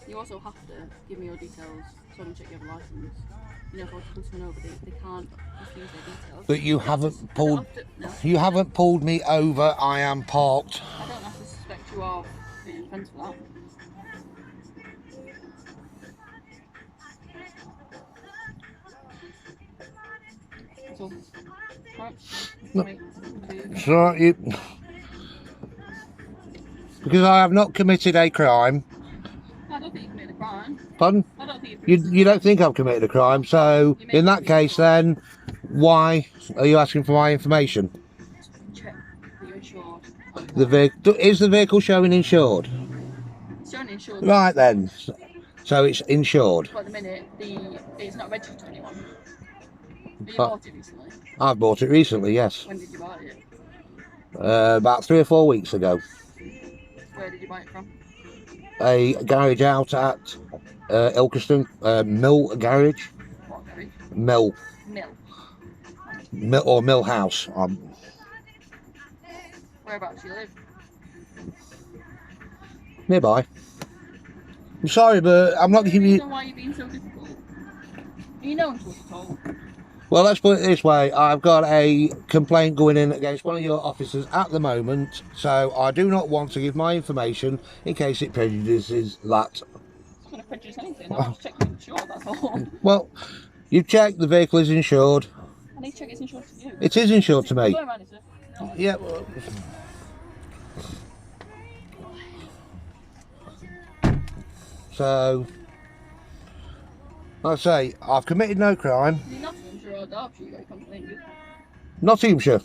You also have to give me your details so I can check you have a license. You know, if I pull someone over, they can't refuse their details. But you I don't haven't sus- I don't pulled. have to, no. You haven't pulled me over. I am parked. I don't have to suspect you of being offence for that. That's all. Right. No. Wait, two. So you, because I have not committed a crime. I don't think you committed a crime. Pardon? I don't think You don't think I've committed a crime, so You may in that be case sure. then, why are you asking for my information? Check that you're insured. The vehicle, is the vehicle showing insured? It's showing insured. Right then, so it's insured. But at the minute, it's not registered to anyone. But you Uh, bought it recently. I've bought it recently, yes. When did you buy it? About 3 or 4 weeks ago. Where did you buy it from? A garage out at Ilkeston, Mill Garage. What garage? Mill or Mill House. Whereabouts do you live? Nearby. I'm sorry, but I'm not giving I you. don't know why you're being so difficult. You know I'm supposed to talk. Well, let's put it this way. I've got a complaint going in against one of your officers at the moment, so I do not want to give my information in case it prejudices that. It's not going to prejudice anything. I'm just checking it's insured, that's all. Well, you've checked the vehicle is insured. I need to check it's insured to you. It is insured to me. Go around, is it? No. Yeah. Well, so, like I say, I've committed no crime. You're not insured or Derbyshire, you got a complaint with. Nottinghamshire.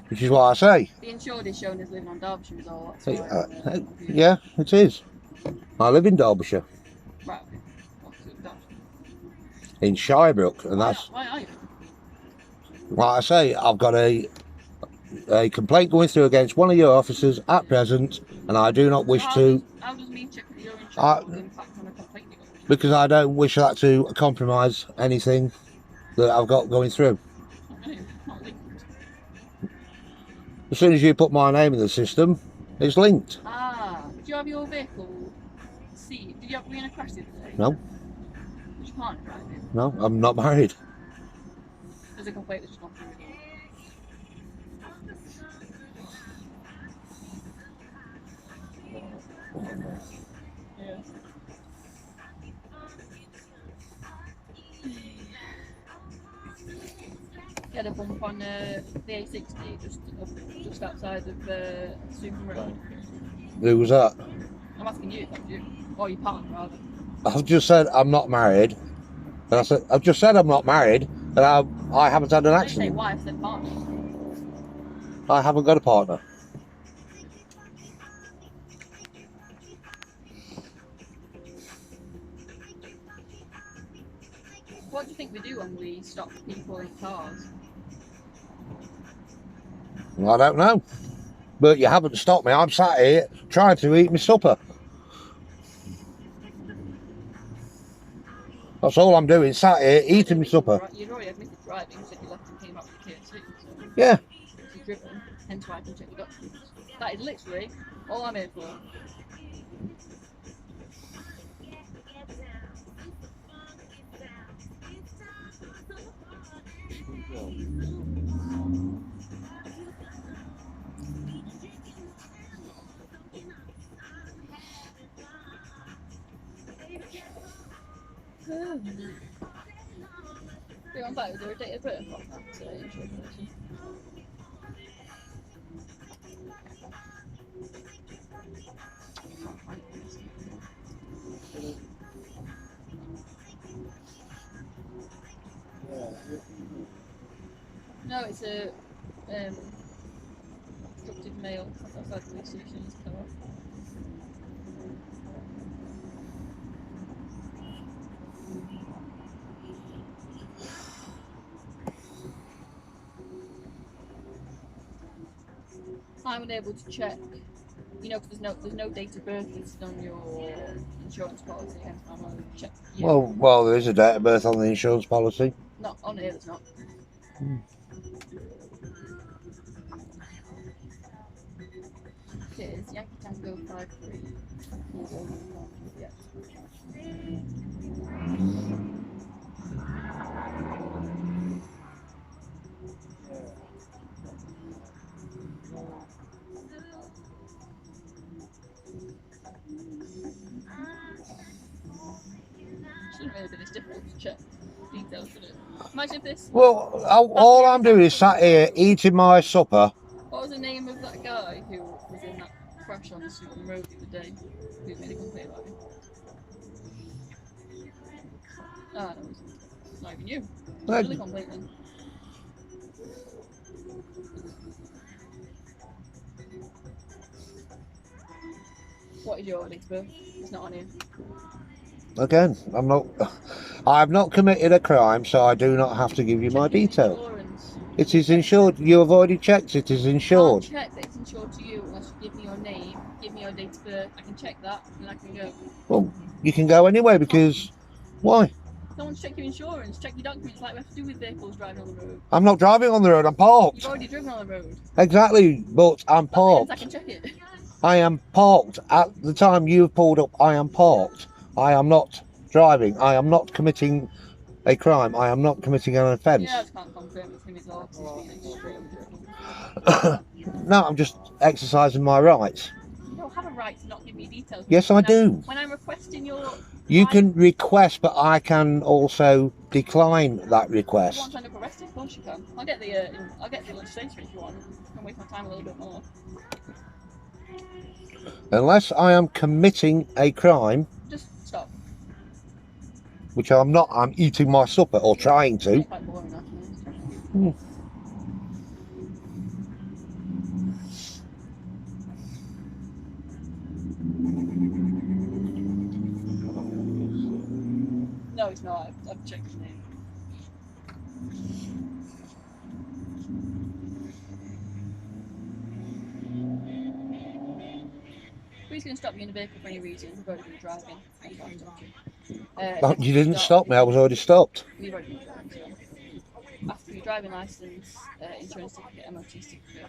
Which is what I say. The insured is shown as living on Derbyshire, is all. That's why Yeah, it is. I live in Derbyshire, right, okay. What's it, Derbyshire? in Shirebrook, and that's, Why are you? like I say, I've got a complaint going through against one of your officers at present, and I do not wish to, How does me checking that you're insured impact on a complaint you got? because I don't wish that to compromise anything that I've got going through. Not linked. As soon as you put my name in the system, it's linked. Ah, did you have your vehicle seat? Did you have in a crash the other day? No, Was your partner driving? no, I'm not married. There's a complaint that's just gone through. Yeah. He had a bump on the A60 just outside of Super Road. Who was that? I'm asking you if that was you. Or your partner, rather. I've just said I'm not married. And I said, I've just said I'm not married, and I haven't had an I didn't say accident. wife, I said partner. I haven't got a partner. What do you think we do when we stop people in cars? I don't know. But you haven't stopped me. I'm sat here trying to eat my supper. That's all I'm doing, sat here eating my supper. You'd already admitted driving, you said you left and came back with KFC. So Yeah. you've driven, hence why I can check your documents. That is literally all I'm here for. Bring on back, is there a date of birth on that insurance policy? No, it's a obstructed mail. That's outside the police station. It's car. I'm unable to check, you know, because there's no date of birth listed on your insurance policy, hence I'm unable to check. You. Well, there is a date of birth on the insurance policy. Not on here, there's not. is Yankee Tango 53. Yeah. Shouldn't really be this difficult to check details, should it? Imagine if this. Well, all I'm doing is sat here eating my supper. What was the name of that guy who was in that crash on the Super Road the other day? Who made a complaint about him? Ah, no, it's not even you. Really complaint then. What is your date of birth? It's not on here. Again, I've not committed a crime, so I do not have to give you my Check your details. insurance. It is insured. You have already checked. It is insured. Can't check that it's insured to you unless you give me your name, give me your date of birth. I can check that and I can go. Well, you can go anyway because why? No one's check your insurance, check your documents like we have to do with vehicles driving on the road. I'm not driving on the road. I'm You've parked. already driven on the road. Exactly, but I'm That means parked. I can check it. I am parked at the time you've pulled up. I am parked. I am not driving. I am not committing a crime. I am not committing an offence. Yeah, I just can't confirm it's him as well because he's being extremely difficult. No, I'm just exercising my rights. You don't have a right to not give me details. Yes, I do. When I'm requesting your... You can request, but I can also decline that You request. want to end up arrested? Of course you can. I'll get the legislator if you want. I can waste my time a little bit more. Unless I am committing a crime, Just stop. which I'm not, I'm eating my supper or trying to. It's quite boring, actually. No, it's not. I've checked his name. Who's going to stop you in a vehicle for any reason? You've already been driving. I can't stop you. You didn't stop me, I was already stopped. You've already been driving, so. Ask for your driving licence, insurance certificate, MOT certificate.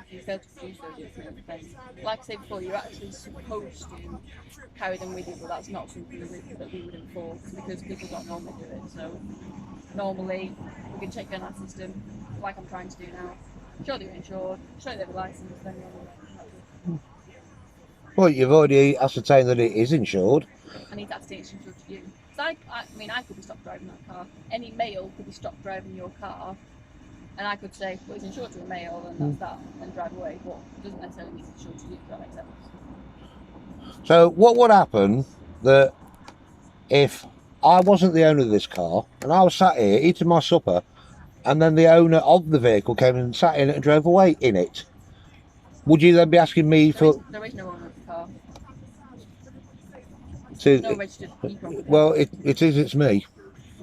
If you fail to produce those, you're committing an offence. Like I said before, you're actually supposed to carry them with you, but that's not something that we would enforce because people don't normally do it. So normally we can check in our system, like I'm trying to do now. Show that you're insured, show that they have a licence, then you're on. Well, you've already ascertained that it is insured. I need to ascertain it's insured to you. So I could be stopped driving that car. Any male could be stopped driving your car, and I could say, well, it's insured to a male, and that's that, and drive away. But it doesn't necessarily mean it's insured to you. Does that make sense? So what would happen that if I wasn't the owner of this car and I was sat here eating my supper, and then the owner of the vehicle came and sat in it and drove away in it? Would you then be asking me for? There is no owner of the car. No registered people on the car. Well, it's me,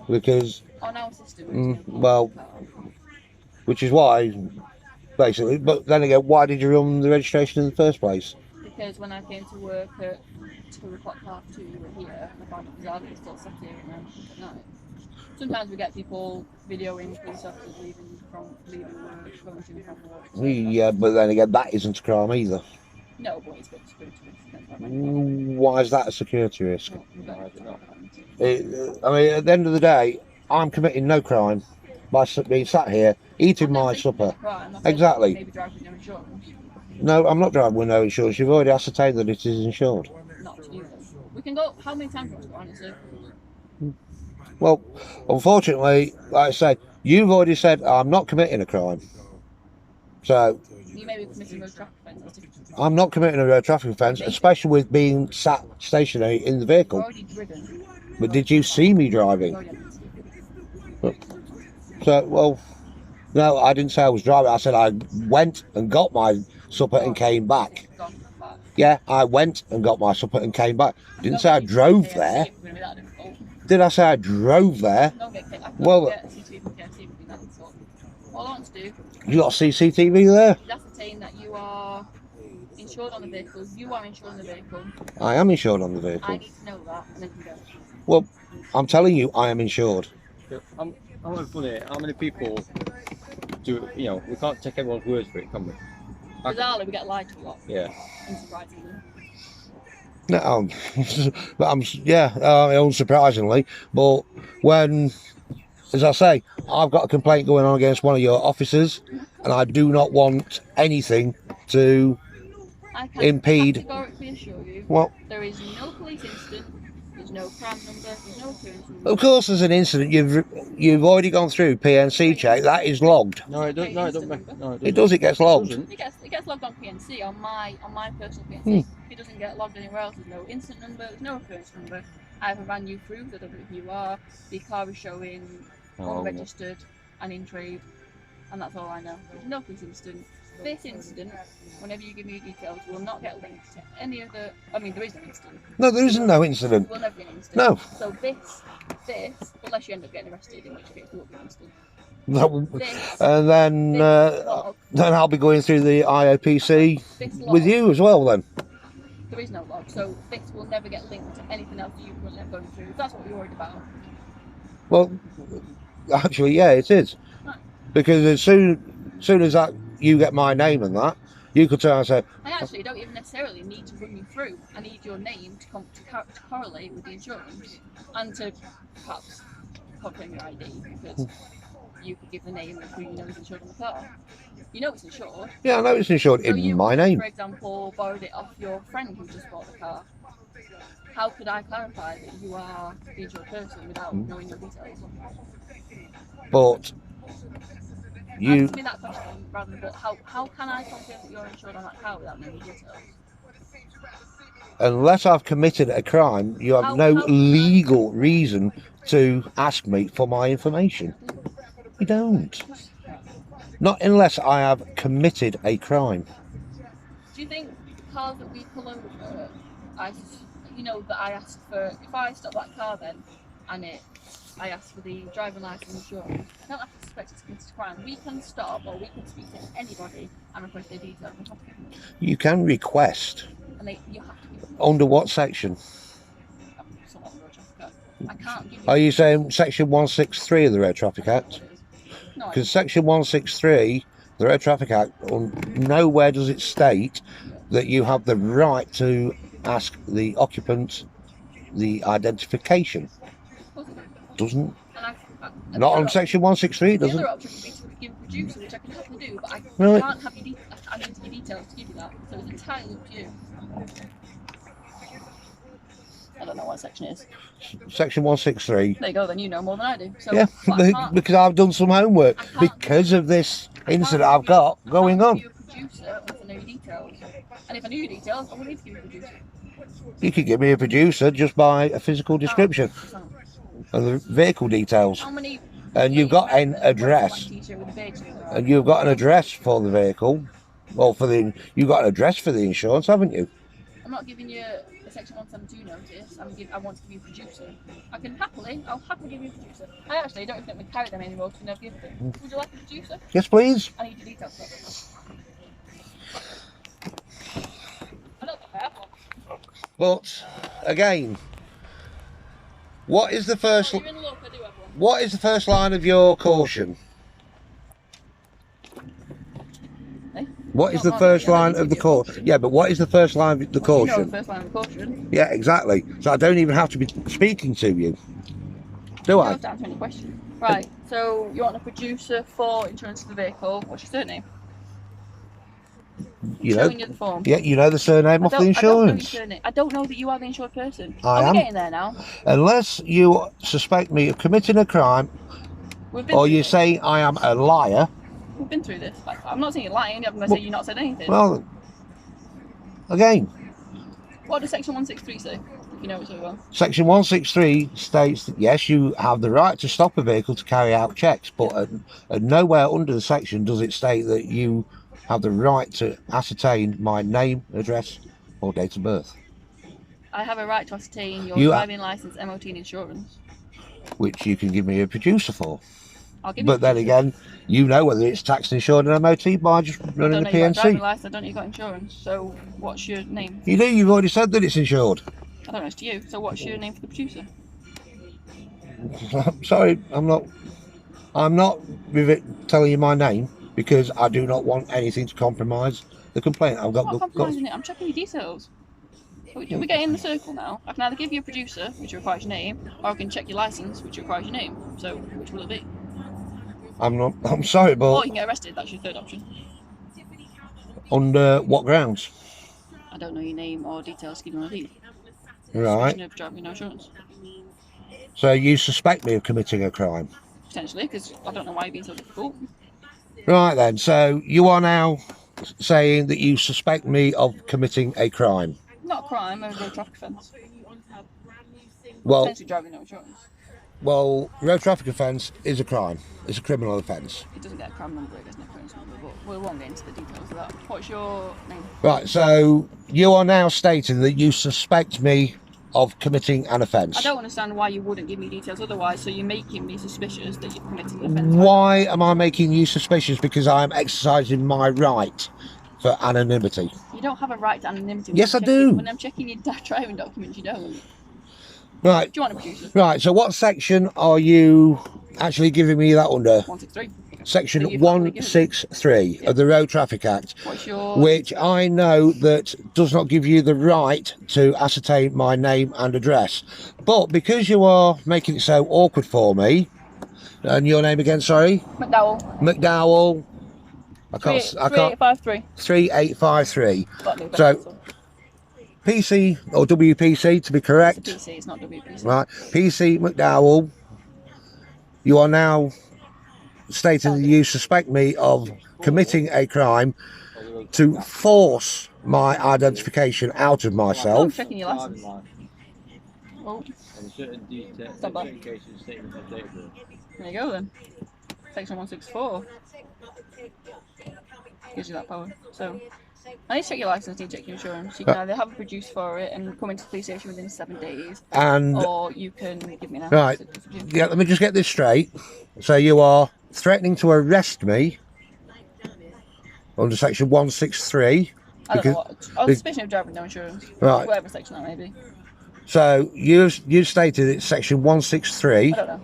because on our system. which is why, basically. But then again, why did you run the registration in the first place? Because when I came to work at 2:30, 2, you were here, and I found it bizarre that you still sat here at night. Sometimes we get people videoing police officers leaving work, going to and from work. Yeah, but then again, that isn't a crime either. No, but it's a bit security risk. Why is that a security risk? Well, I mean, at the end of the day, I'm committing no crime by being sat here eating my supper. Exactly. Maybe driving with no insurance. No, I'm not driving with no insurance. You've already ascertained that it is insured. Not to you. We can go. How many times do you want to go on in circles? Well, unfortunately, like I say, you've already said I'm not committing a crime. So You may be committing a road traffic offence. I'm not committing a road traffic offence, especially with being sat stationary in the vehicle. You've already driven. But did you see me driving? So, well, no, I didn't say I was driving. I said I went and got my supper and came back. Yeah, I went and got my supper and came back. Didn't say I drove there. Did I say I drove there? Well, all I want to do, you got CCTV there? is ascertain that you are insured on the vehicle. You are insured on the vehicle. I am insured on the I vehicle. need to know that, and then you go. Well, I'm telling you, I am insured. I'm funny. How many people do? We can't take everyone's words for it, can we? Bizarrely, we get lied to a lot. Yeah. Unsurprisingly. No, unsurprisingly. But when, as I say, I've got a complaint going on against one of your officers, and I do not want anything to I can impede. categorically assure you, What? there is no police incident. There's no crime number. There's no occurrence number. Of course, there's an incident. You've already gone through PNC check. That is logged. No, it doesn't. No, it doesn't. No, It does. It gets logged. It gets logged on PNC on my personal PNC. It doesn't get logged anywhere else. There's no incident number. There's no occurrence number. I have ran you through. I don't know who you are. The car is showing unregistered and in trade, and that's all I know. There's no police incident. This incident, whenever you give me details, will not get linked to any other. I mean, there is no incident. No, there isn't no incident. Will never be an incident. No. So this, unless you end up getting arrested, in which case there will be an incident. And then I'll be going through the IOPC with you as well. Then there is no log, so this will never get linked to anything else that you currently have going through. If that's what you're worried about. Well, actually, yeah, it is, because as soon as that you get my name and that, you could turn and say, I actually don't even necessarily need to run you through. I need your name to correlate with the insurance and to perhaps confirm your ID, because you could give the name of who you know is insured on the car. You know it's insured. Yeah, I know it's insured in my name. For example, borrowed it off your friend who just bought the car. How could I clarify that you are the insured person without knowing your details? But you ask me that question rather than how can I confirm that you're insured on that car without knowing your details? Unless I've committed a crime, you have no legal reason to ask me for my information. You don't. Not unless I have committed a crime. Do you think cars that we pull over, that I asked for, if I stop that car then, and I ask for the driving license insurance, I don't have to suspect it's committed a crime. We can stop, or we can speak to anybody and request their details. You can request. And you have to give them. Under what section? I can't give you. Are you saying section 163 of the Road Traffic Act? No. Because section 163, the Road Traffic Act, nowhere does it state that you have the right to ask the occupant the identification. Doesn't. Not on section 163, doesn't. The other option would be to give a producer, which I can happily do, but I can't have your details. I need your details to give you that, so it's entirely up to you. I don't know what section it is. Section 163. There you go, then you know more than I do. So, yeah, because I've done some homework because of this incident I've got going on. I can't give you a producer unless I know your details. And if I knew your details, I wouldn't need to give you a producer. You could give me a producer just by a physical description and the vehicle details. And you've got an address. And you've got an address for the vehicle. Well, you've got an address for the insurance, haven't you? I'm not giving you a section 172 notice. I want to give you a producer. I'll happily give you a producer. I actually don't even think we carry them anymore because we never give them. Would you like a producer? Yes, please. I need your details for it. I don't think I have one. But again, what is the first? What is the first line of your caution? What is the first line of the caution? Yeah, but what is the first line of the caution? You know the first line of the caution. Yeah, exactly. So I don't even have to be speaking to you, do I? You don't have to answer any questions. Right. So you want a producer for insurance of the vehicle? What's your surname? You know, the form. Yeah, you know the surname of the insurance. I don't know that you are the insured person. I am. Are we getting there now? Unless you suspect me of committing a crime, or you say I am a liar. We've been through this. I'm not saying you're lying. I'm going to say you've not said anything. Well, again. What does section 163 say? If you know it so well. Section 163 states that yes, you have the right to stop a vehicle to carry out checks, but nowhere under the section does it state that you have the right to ascertain my name, address, or date of birth. I have a right to ascertain your driving license, MOT, and insurance. Which you can give me a producer for. I'll give you but then again, you know whether it's taxed, insured, and MOT by just running the PNC. You've got a driving license, I don't know you've got insurance. So what's your name? You do. You've already said that it's insured. I don't know. It's to you. So what's your name for the producer? I'm sorry, I'm not telling you my name because I do not want anything to compromise the complaint. I've I'm got. not compromising it. I'm checking your details. We get in the circle now. I can either give you a producer, which requires your name, or I can check your license, which requires your name. So, which will it be? I'm sorry, Or but you can get arrested. That's your third option. under what grounds? I don't know your name or details. Give me ID. Right. Suspicion of driving no insurance. So you suspect me of committing a crime? Potentially, because I don't know why you're being so difficult. Right then. So you are now saying that you suspect me of committing a crime? Not a crime, a road traffic offence. Well, Potentially driving no insurance. well, road traffic offence is a crime. It's a criminal offence. It doesn't get a crime number, it gets an occurrence number, but we won't get into the details of that. What's your name? Right. So you are now stating that you suspect me of committing an offence. I don't understand why you wouldn't give me details otherwise, so you're making me suspicious that you're committing an offence. Why am I making you suspicious? Because I am exercising my right for anonymity. You don't have a right to anonymity. Yes, I do. When I'm checking your driving documents, you don't. Right. Do you want a producer? Right. So what section are you actually giving me that under? 163. Section So you've 163 of the Road Traffic Act, What's your... which I know that does not give you the right to ascertain my name and address. But because you are making it so awkward for me, and your name again, sorry? McDowell. McDowell. I can't. 3853. 3853. Got no So, better. PC or WPC to be correct. It's a PC, it's not WPC. Right. PC McDowell. You are now stating that you suspect me of committing a crime to force my identification out of Oh, I'm myself. checking your license. Oh, stand by. There you go then. Section 164 gives you that power. So, I need to check your license, need to check your insurance. You can either have a produce for it and come into the police station within 7 days, And or you can give me an answer. right, yeah, let me just get this straight. So you are threatening to arrest me under section 163. I don't know what. On suspicion of driving no insurance. Right. Whatever section that may be. So you've stated it's section 163. I don't know.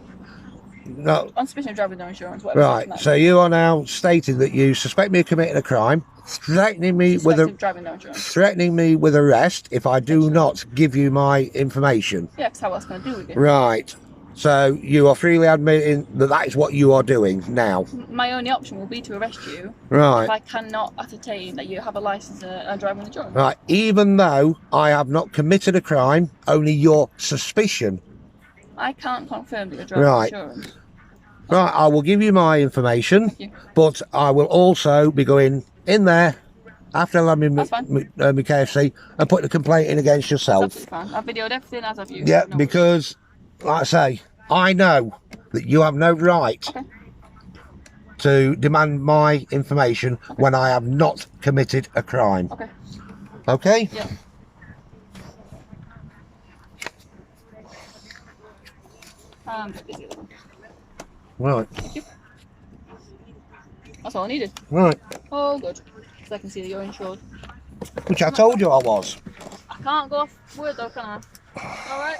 No. On suspicion of driving no insurance. Whatever Right. section that So you are now stating that you suspect me of committing a crime, threatening me with Suspected of driving no insurance. threatening me with arrest if I do not give you my information. Yeah, because how else can I do with it? Right. So you are freely admitting that that is what you are doing now. My only option will be to arrest you if Right. I cannot ascertain that you have a license and driving insurance. Right. Even though I have not committed a crime, only your suspicion. I can't confirm that you're driving Right. insurance. Right. I will give you my information, Thank you. but I will also be going in there after having That's fine. my KFC and putting a complaint in against That's yourself. absolutely fine. I've videoed everything as I've used. Yeah, No because, like I say, I know that you have no right Okay. to demand my information when I have not committed a crime. Okay. Okay? Yeah. Right. Thank you. That's all I needed. Right. All good. So I can see that you're insured. Which I told you I was. I can't go off word though, can I? Alright.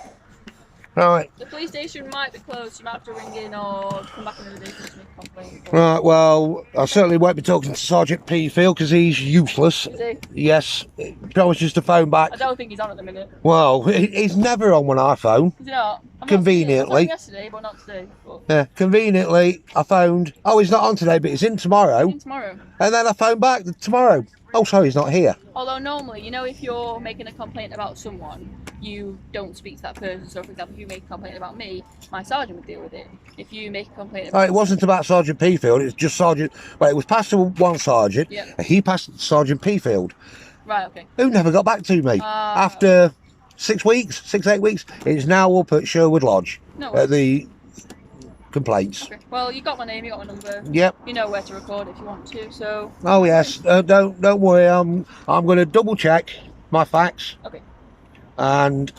Right. The police station might be closed. You might have to ring in or come back another day to make a complaint. Right, well, I certainly won't be talking to Sergeant Peafield because he's useless. Is he? Yes, he promises to phone back. I don't think he's on at the minute. Well, he's never on when I phone. Is he not? I've Conveniently. not seen him. I phoned yesterday, but not today. But Yeah, conveniently, I phoned. Oh, he's not on today, but he's in tomorrow. in tomorrow. And then I phoned back tomorrow. Oh, sorry, he's not here. Although normally, you know, if you're making a complaint about someone, you don't speak to that person. So, for example, if you make a complaint about me, my sergeant would deal with it. If you make a complaint about... It wasn't about Sergeant Peafield, it was just Sergeant... Well, it was passed to one sergeant. Yeah. And he passed it to Sergeant Peafield, Right, okay. who never got back to me. After 6 weeks, 8 weeks, it's now up at Sherwood Lodge. No At the complaints. Okay. Well, you got my name, you got my number. Yep. You know where to record if you want to, so... Oh, yes. Don't worry, I'm going to double check my facts. Okay. And